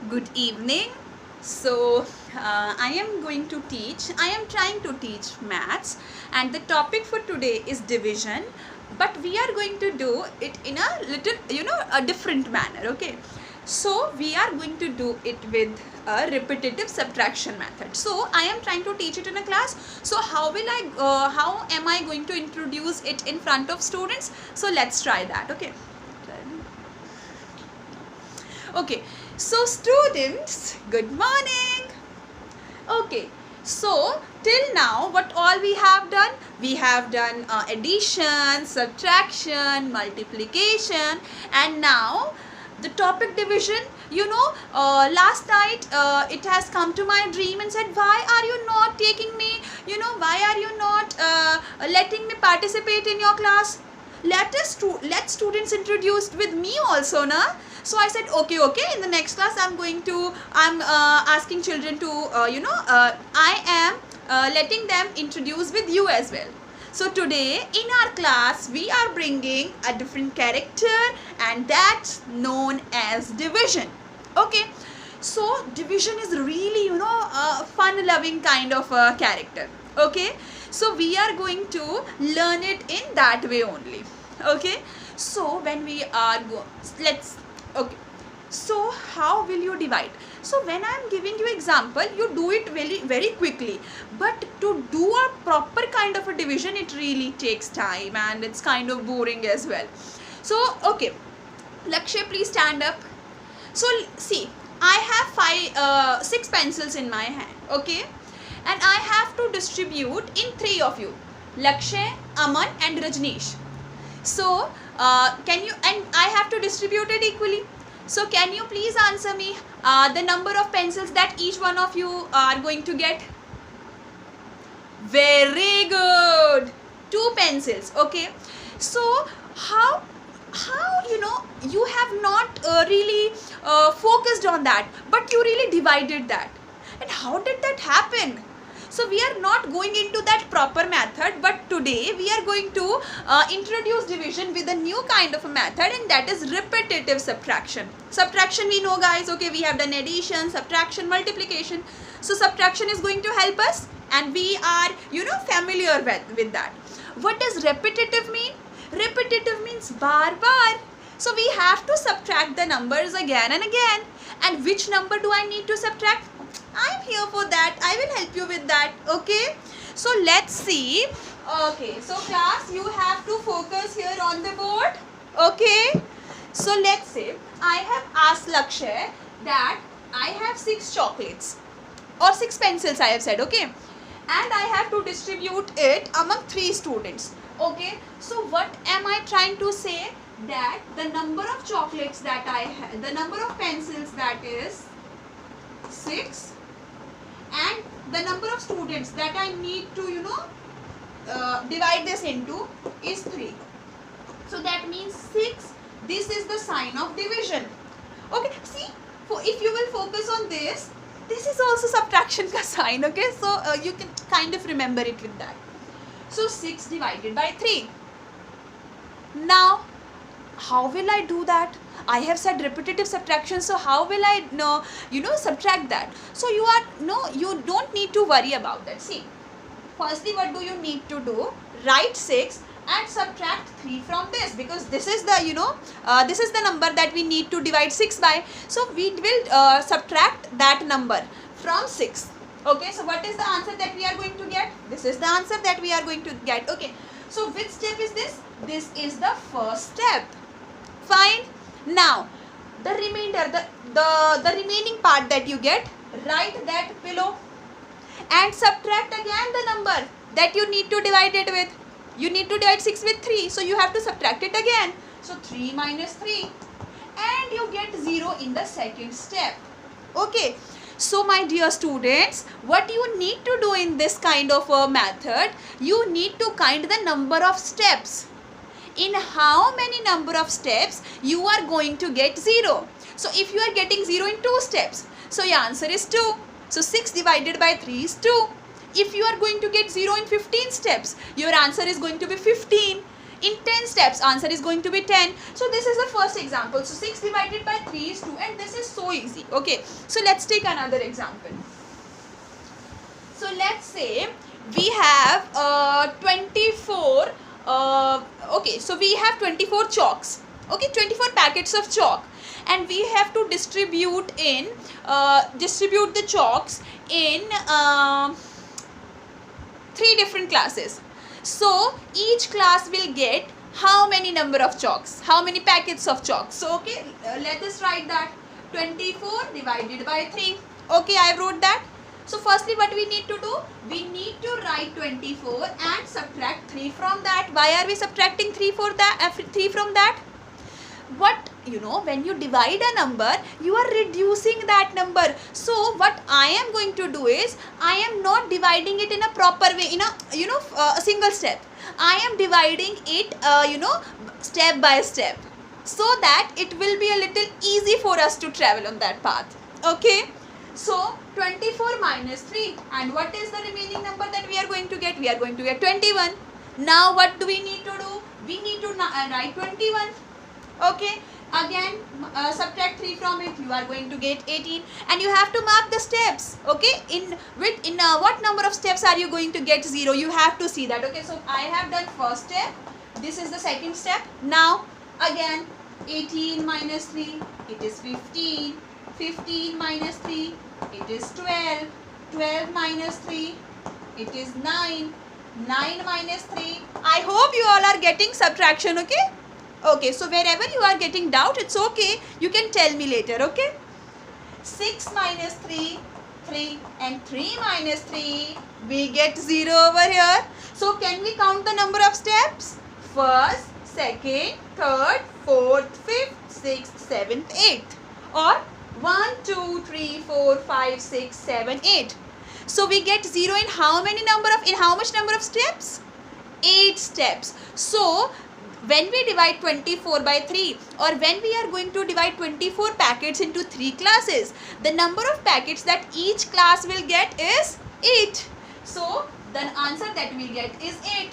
Good evening. I am trying to teach maths, and the topic for today is division, but we are going to do it in a little, a different manner, okay? So we are going to do it with a repetitive subtraction method. So I am trying to teach it in a class. So how am I going to introduce it in front of students? So let's try that, okay? Okay, so students, good morning. Okay, so till now what all we have done? We have done addition, subtraction, multiplication, and now the topic division. Last night it has come to my dream and said, why are you not taking me, why are you not letting me participate in your class? Let students introduced with me also, na? So I said, okay, in the next class I'm asking children to, I am letting them introduce with you as well. So today in our class we are bringing a different character, and that's known as division. Okay, so division is really, a fun loving kind of a character. Okay, so we are going to learn it in that way only. Okay, so when we are okay, so how will you divide? So when I am giving you example, you do it very quickly, but to do a proper kind of a division, it really takes time and it's kind of boring as well. So okay, Lakshay, please stand up. So see, I have 6 pencils in my hand, okay, and I have to distribute in 3 of you, Lakshay, Aman and Rajneesh. So and I have to distribute it equally. So can you please answer me the number of pencils that each one of you are going to get? Very good. 2 pencils. Okay. So how you have not really focused on that, but you really divided that. And how did that happen? So we are not going into that proper method, but today we are going to introduce division with a new kind of a method, and that is repetitive subtraction. Subtraction we know, guys, okay, we have done addition, subtraction, multiplication. So subtraction is going to help us, and we are, familiar with that. What does repetitive mean? Repetitive means bar. So we have to subtract the numbers again and again. And which number do I need to subtract? I'm here for that. I will help you with that. Okay. So let's see. Okay. So class, you have to focus here on the board. Okay. So let's say I have asked Lakshay that I have 6 chocolates or 6 pencils, I have said. Okay. And I have to distribute it among 3 students. Okay. So what am I trying to say? That the number of chocolates that I have, the number of pencils, that is 6, and the number of students that I need to divide this into is 3. So that means 6. This is the sign of division. Okay, see, if you will focus on this is also subtraction ka sign. Okay, so you can kind of remember it with that. So 6 divided by 3. Now how will I do that? I have said repetitive subtraction, so how will I subtract that? So you don't need to worry about that. See, firstly, what do you need to do? Write 6 and subtract 3 from this, because this is the this is the number that we need to divide 6 by. So we will subtract that number from 6. Okay, so what is the answer that we are going to get? This is the answer that we are going to get. Okay, so which step is this? This is the first step. Fine. Now the remainder, the remaining part that you get, write that below and subtract again the number that you need to divide it with. You need to divide 6 with 3, so you have to subtract it again. So 3 minus 3, and you get 0 in the second step. Okay, so my dear students, what you need to do in this kind of a method, you need to count the number of steps. In how many number of steps you are going to get 0. So if you are getting 0 in 2 steps, so your answer is 2. So 6 divided by 3 is 2. If you are going to get 0 in 15 steps, your answer is going to be 15. In 10 steps, answer is going to be 10. So this is the first example. So 6 divided by 3 is 2, and this is so easy. Okay, so let's take another example. So let's say we have 24, okay, so we have 24 chalks, okay, 24 packets of chalk, and we have to distribute the chalks in 3 different classes. So each class will get how many number of chalks, how many packets of chalk. So okay, let us write that. 24 divided by 3. Okay, I wrote that. So firstly, what we need to do? We need to write 24 and subtract 3 from that. Why are we subtracting 3 from that? What, you know, when you divide a number, you are reducing that number. So what I am going to do is, I am not dividing it in a proper way, in a single step. I am dividing it, step by step, so that it will be a little easy for us to travel on that path. Okay. So 24 minus 3, and what is the remaining number that we are going to get? We are going to get 21. Now what do we need to do? We need to write 21. Okay, again subtract 3 from it, you are going to get 18, and you have to mark the steps. Okay, in what number of steps are you going to get 0? You have to see that. Okay, so I have done first step, this is the second step. Now again 18 minus 3, it is 15. 15 minus 3, it is 12. 12 minus 3, it is 9. 9 minus 3. I hope you all are getting subtraction. Okay. Okay, so wherever you are getting doubt, it's okay. You can tell me later. Okay. 6 minus 3, 3, and 3 minus 3, we get 0 over here. So can we count the number of steps? First, second, third, fourth, fifth, sixth, seventh, eighth. Or 1, 2, 3, 4, 5, 6, 7, 8. So we get 0 in how much number of steps? 8 steps. So when we divide 24 by 3, or when we are going to divide 24 packets into 3 classes, the number of packets that each class will get is 8. So the answer that we get is 8.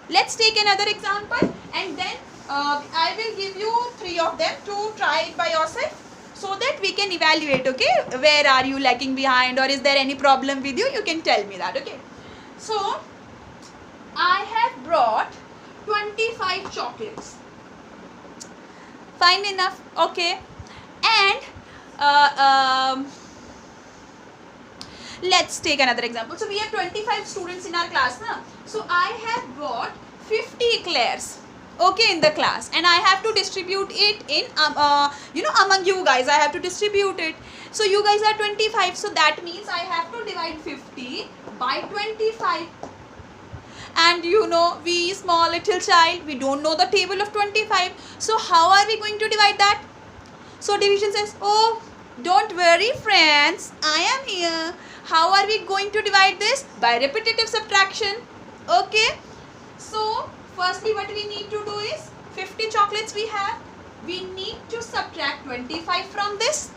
Let's take another example, and then I will give you 3 of them to try it by yourself, so that we can evaluate. Okay, where are you lagging behind, or is there any problem with you? You can tell me that. Okay, so I have brought 25 chocolates. Fine enough. Okay, and let's take another example. So we have 25 students in our class now. So I have brought 50 eclairs, okay, in the class, and I have to distribute it in among you guys. I have to distribute it. So you guys are 25, so that means I have to divide 50 by 25. And you know, we small little child, we don't know the table of 25. So how are we going to divide that? So division says, oh, don't worry friends, I am here. How are we going to divide this? By repetitive subtraction. Okay, so firstly what we need to do is, 50 chocolates we have, we need to subtract 25 from this.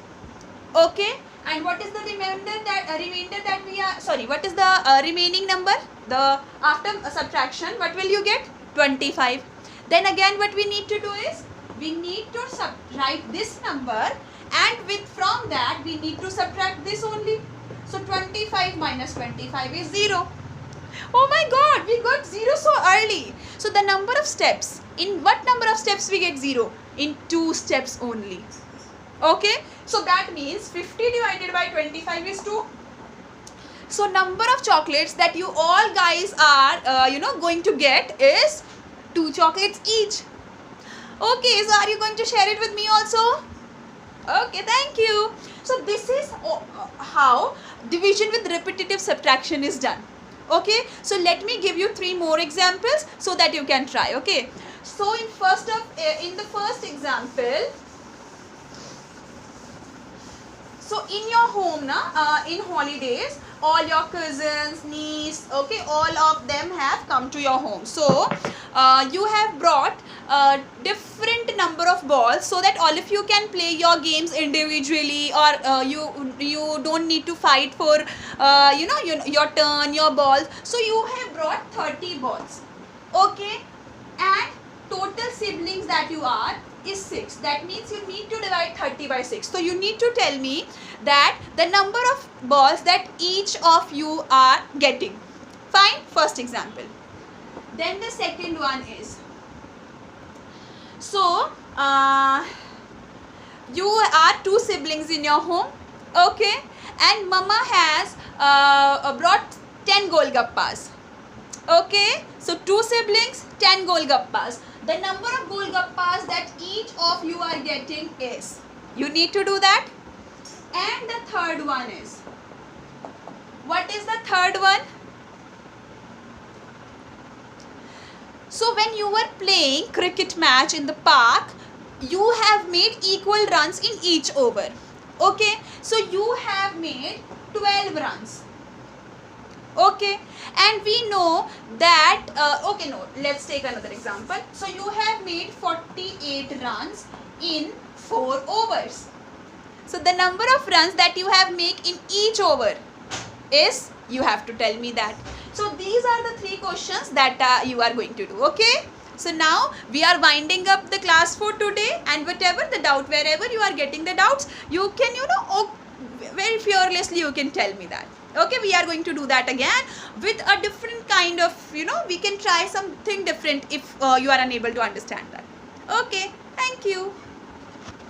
Okay, and what is the remainder that we are, sorry, what is the remaining number? The after subtraction, what will you get? 25. Then again what we need to do is, we need to subtract this number, and from that we need to subtract this only. So 25 minus 25 is 0. Oh my god, we got 0 so early. So the number of steps, in what number of steps we get 0? In 2 steps only. Okay, so that means 50 divided by 25 is 2. So number of chocolates that you all guys are going to get is 2 chocolates each. Okay, so are you going to share it with me also? Okay, thank you. So this is how division with repetitive subtraction is done. Okay, so let me give you 3 more examples so that you can try. Okay, so in the first example, so in your home in holidays, all your cousins, niece, okay, all of them have come to your home. So you have brought different number of balls, so that all of you can play your games individually, or you don't need to fight for your turn, your balls. So you have brought 30 balls. Okay, and total siblings that you are is 6. That means you need to divide 30 by 6. So you need to tell me that the number of balls that each of you are getting. Fine, first example. Then the second one is, so you are 2 siblings in your home, okay, and mama has brought 10 golgappas. Okay, so 2 siblings, 10 golgappas. The number of golgappas that each of you are getting is, you need to do that. And the third one is, what is the third one? So when you were playing cricket match in the park, you have made equal runs in each over. Okay, so you have made 12 runs. Okay, and we know that okay, no, let's take another example. So you have made 48 runs in 4 overs. So the number of runs that you have made in each over is, you have to tell me that. So these are the 3 questions that you are going to do. Okay, so now we are winding up the class for today, and whatever the doubt, wherever you are getting the doubts, you can, very fearlessly you can tell me that. Okay, we are going to do that again with a different kind of, we can try something different if you are unable to understand that. Okay, thank you.